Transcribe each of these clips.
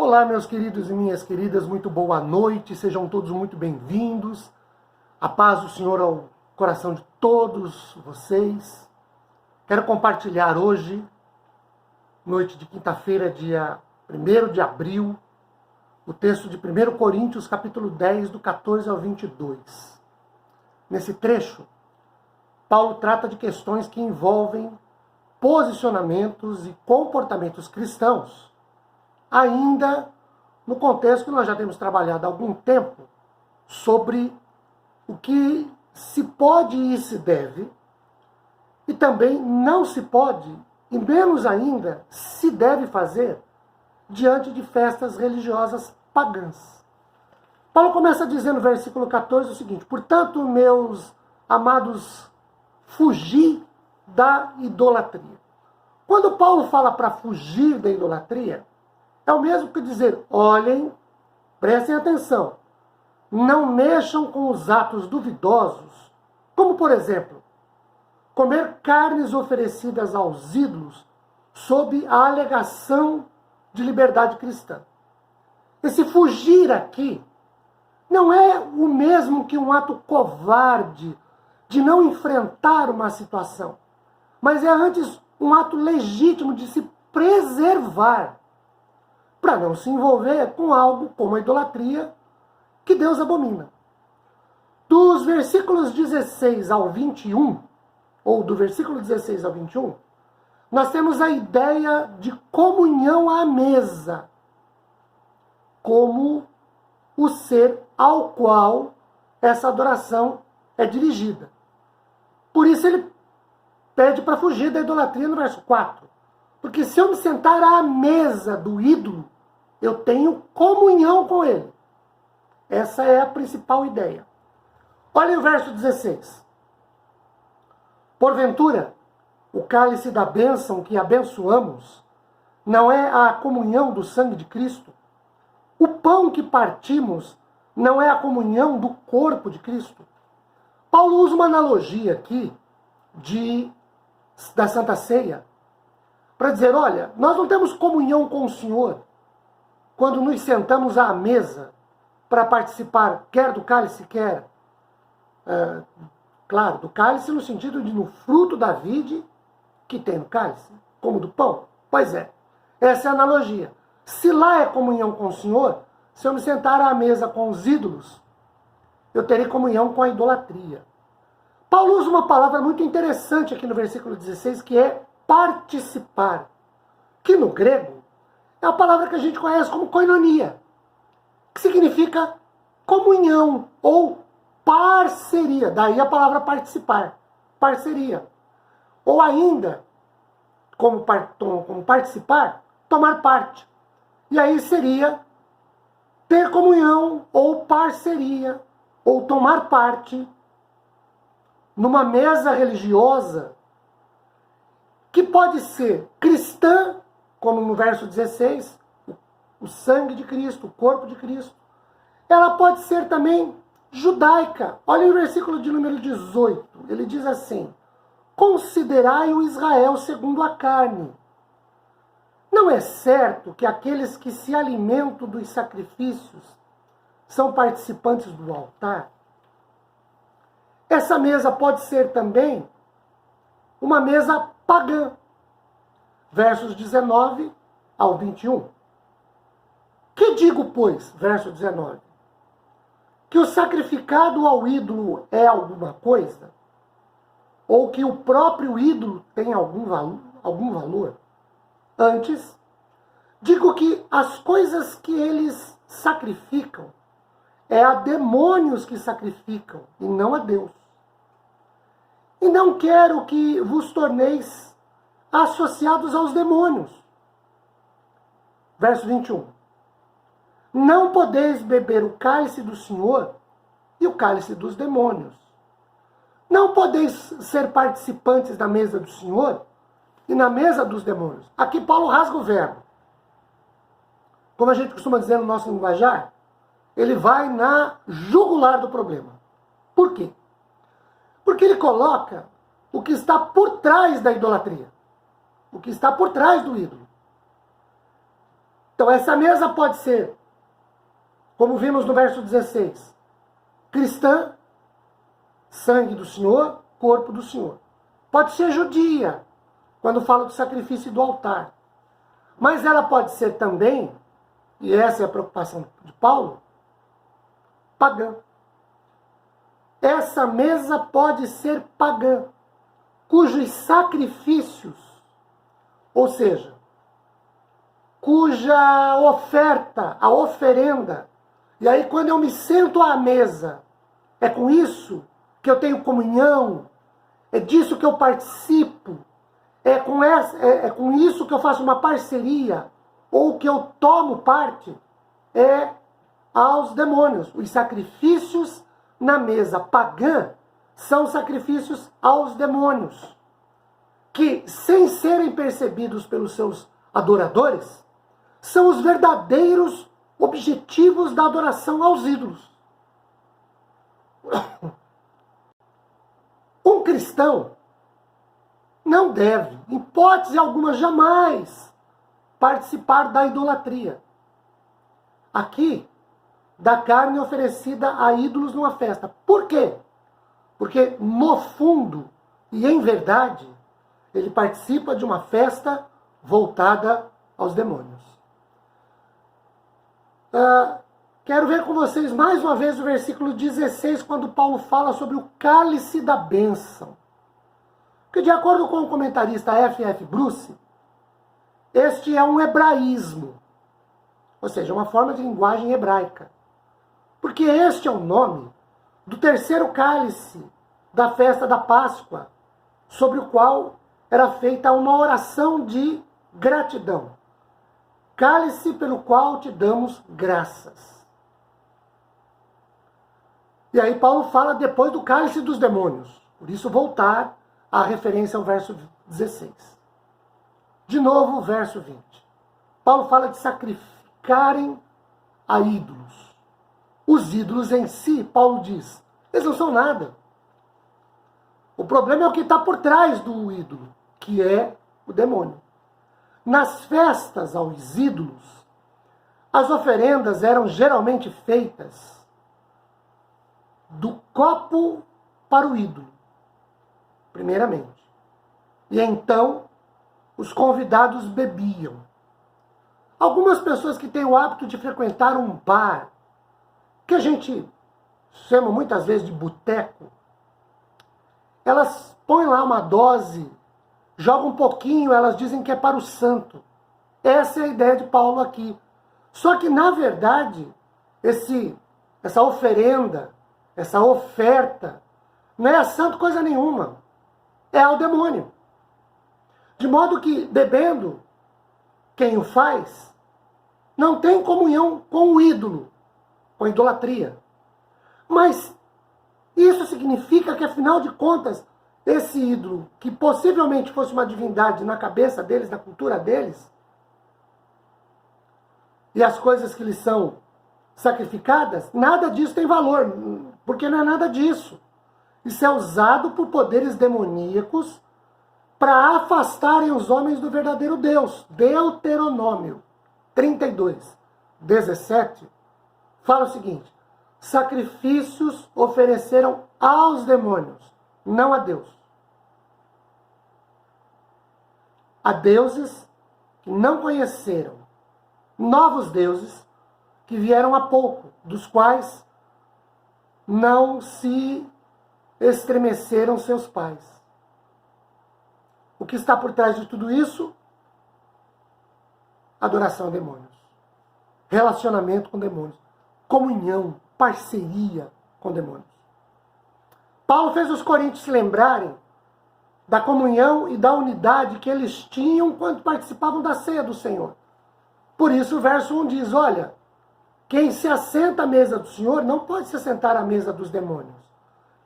Olá, meus queridos e minhas queridas, muito boa noite, sejam todos muito bem-vindos. A paz do Senhor ao coração de todos vocês. Quero compartilhar hoje, noite de quinta-feira, dia 1º de abril, o texto de 1 Coríntios, capítulo 10, do 14 ao 22. Nesse trecho, Paulo trata de questões que envolvem posicionamentos e comportamentos cristãos, ainda no contexto que nós já temos trabalhado há algum tempo sobre o que se pode e se deve, e também não se pode, e menos ainda se deve fazer, diante de festas religiosas pagãs. Paulo começa dizendo no versículo 14 o seguinte: portanto, meus amados, fugi da idolatria. Quando Paulo fala para fugir da idolatria, é o mesmo que dizer, olhem, prestem atenção, não mexam com os atos duvidosos, como, por exemplo, comer carnes oferecidas aos ídolos sob a alegação de liberdade cristã. Esse fugir aqui não é o mesmo que um ato covarde de não enfrentar uma situação, mas é antes um ato legítimo de se preservar, para não se envolver com algo como a idolatria que Deus abomina. Dos versículos 16 ao 21, ou do versículo 16 ao 21, nós temos a ideia de comunhão à mesa, como o ser ao qual essa adoração é dirigida. Por isso ele pede para fugir da idolatria no verso 4. Porque se eu me sentar à mesa do ídolo, eu tenho comunhão com ele. Essa é a principal ideia. Olha o verso 16. Porventura, o cálice da bênção que abençoamos não é a comunhão do sangue de Cristo? O pão que partimos não é a comunhão do corpo de Cristo? Paulo usa uma analogia aqui da Santa Ceia para dizer, olha, nós não temos comunhão com o Senhor quando nos sentamos à mesa para participar, quer do cálice, quer, claro, do cálice no sentido de no fruto da vide que tem no cálice, como do pão. Pois é, essa é a analogia. Se lá é comunhão com o Senhor, se eu me sentar à mesa com os ídolos, eu terei comunhão com a idolatria. Paulo usa uma palavra muito interessante aqui no versículo 16, que é participar, que no grego é a palavra que a gente conhece como koinonia, que significa comunhão ou parceria. Daí a palavra participar, parceria. Ou ainda, como participar, tomar parte. E aí seria ter comunhão ou parceria, ou tomar parte numa mesa religiosa que pode ser cristã, como no verso 16, o sangue de Cristo, o corpo de Cristo. Ela pode ser também judaica. Olha o versículo de número 18. Ele diz assim, considerai o Israel segundo a carne. Não é certo que aqueles que se alimentam dos sacrifícios são participantes do altar? Essa mesa pode ser também uma mesa pagã. Versos 19 ao 21. Que digo, pois, verso 19? Que o sacrificado ao ídolo é alguma coisa? Ou que o próprio ídolo tem algum valor? Antes, digo que as coisas que eles sacrificam é a demônios que sacrificam, e não a Deus. E não quero que vos torneis associados aos demônios. Verso 21. Não podeis beber o cálice do Senhor e o cálice dos demônios. Não podeis ser participantes da mesa do Senhor e na mesa dos demônios. Aqui Paulo rasga o verbo. Como a gente costuma dizer no nosso linguajar, ele vai na jugular do problema. Por quê? Porque ele coloca o que está por trás da idolatria. O que está por trás do ídolo. Então essa mesa pode ser, como vimos no verso 16, cristã, sangue do Senhor, corpo do Senhor. Pode ser judia, quando fala do sacrifício e do altar. Mas ela pode ser também, e essa é a preocupação de Paulo, pagã. Essa mesa pode ser pagã, cujos sacrifícios, ou seja, cuja oferta, a oferenda, e aí quando eu me sento à mesa, é com isso que eu tenho comunhão, é disso que eu participo, é com isso que eu faço uma parceria, ou que eu tomo parte, é aos demônios. Os sacrifícios na mesa pagã são sacrifícios aos demônios, que, sem serem percebidos pelos seus adoradores, são os verdadeiros objetivos da adoração aos ídolos. Um cristão não deve, em hipótese alguma, jamais participar da idolatria. Aqui, da carne oferecida a ídolos numa festa. Por quê? Porque, no fundo e em verdade, ele participa de uma festa voltada aos demônios. Quero ver com vocês mais uma vez o versículo 16, quando Paulo fala sobre o cálice da bênção. Porque, de acordo com o comentarista F.F. Bruce, este é um hebraísmo, ou seja, uma forma de linguagem hebraica. Porque este é o nome do terceiro cálice da festa da Páscoa, sobre o qual era feita uma oração de gratidão. Cálice pelo qual te damos graças. E aí Paulo fala depois do cálice dos demônios. Por isso voltar à referência ao verso 16. De novo o verso 20. Paulo fala de sacrificarem a ídolos. Os ídolos em si, Paulo diz, eles não são nada. O problema é o que está por trás do ídolo, que é o demônio. Nas festas aos ídolos, as oferendas eram geralmente feitas do copo para o ídolo, primeiramente. E então, os convidados bebiam. Algumas pessoas que têm o hábito de frequentar um bar, que a gente chama muitas vezes de boteco, elas põem lá uma dose, jogam um pouquinho, elas dizem que é para o santo. Essa é a ideia de Paulo aqui. Só que, na verdade, essa oferenda, essa oferta, não é a santo coisa nenhuma. É ao demônio. De modo que, bebendo, quem o faz, não tem comunhão com o ídolo, com a idolatria. Mas isso significa que, afinal de contas, esse ídolo, que possivelmente fosse uma divindade na cabeça deles, na cultura deles, e as coisas que lhes são sacrificadas, nada disso tem valor, porque não é nada disso. Isso é usado por poderes demoníacos para afastarem os homens do verdadeiro Deus. Deuteronômio 32, 17, fala o seguinte: sacrifícios ofereceram aos demônios, não a Deus. A deuses que não conheceram, novos deuses que vieram há pouco, dos quais não se estremeceram seus pais. O que está por trás de tudo isso? Adoração a demônios. Relacionamento com demônios. Comunhão, parceria com demônios. Paulo fez os coríntios se lembrarem da comunhão e da unidade que eles tinham quando participavam da ceia do Senhor. Por isso o verso 1 diz, olha, quem se assenta à mesa do Senhor não pode se assentar à mesa dos demônios.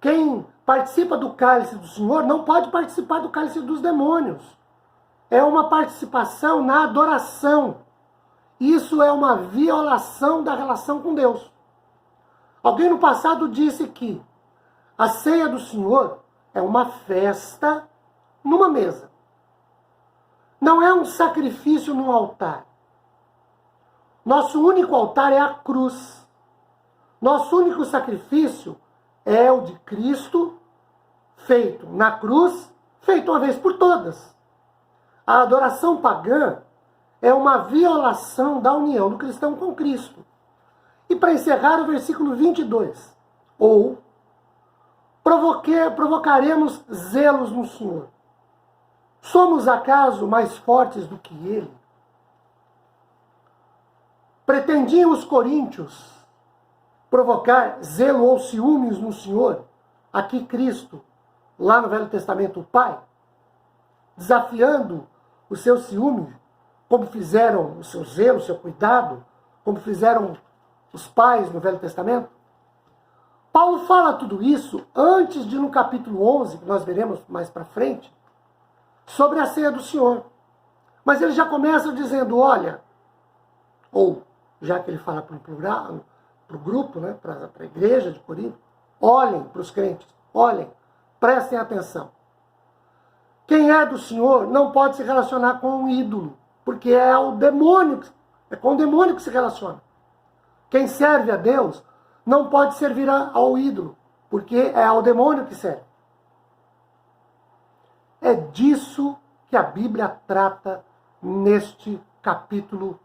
Quem participa do cálice do Senhor não pode participar do cálice dos demônios. É uma participação na adoração. Isso é uma violação da relação com Deus. Alguém no passado disse que a ceia do Senhor é uma festa numa mesa. Não é um sacrifício no altar. Nosso único altar é a cruz. Nosso único sacrifício é o de Cristo, feito na cruz, feito uma vez por todas. A adoração pagã é uma violação da união do cristão com Cristo. E para encerrar, o versículo 22. Ou, provocaremos zelos no Senhor. Somos acaso mais fortes do que Ele? Pretendiam os coríntios provocar zelo ou ciúmes no Senhor? Aqui Cristo, lá no Velho Testamento, o Pai, desafiando o seu ciúme, como fizeram o seu zelo, o seu cuidado, como fizeram os pais no Velho Testamento. Paulo fala tudo isso antes de, no capítulo 11, que nós veremos mais para frente, sobre a ceia do Senhor. Mas ele já começa dizendo, olha, ou já que ele fala para o plural, para o grupo, né, para a igreja de Corinto, olhem para os crentes, olhem, prestem atenção. Quem é do Senhor não pode se relacionar com um ídolo, porque é com o demônio que se relaciona. Quem serve a Deus não pode servir ao ídolo, porque é ao demônio que serve. É disso que a Bíblia trata neste capítulo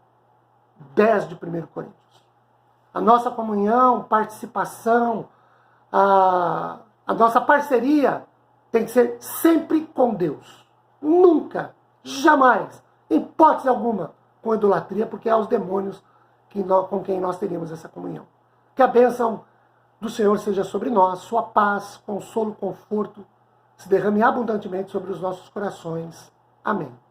10 de 1 Coríntios. A nossa comunhão, participação, a nossa parceria tem que ser sempre com Deus. Nunca, jamais, em hipótese alguma, com idolatria, porque é aos demônios com quem nós teríamos essa comunhão. Que a bênção do Senhor seja sobre nós, sua paz, consolo, conforto, se derrame abundantemente sobre os nossos corações. Amém.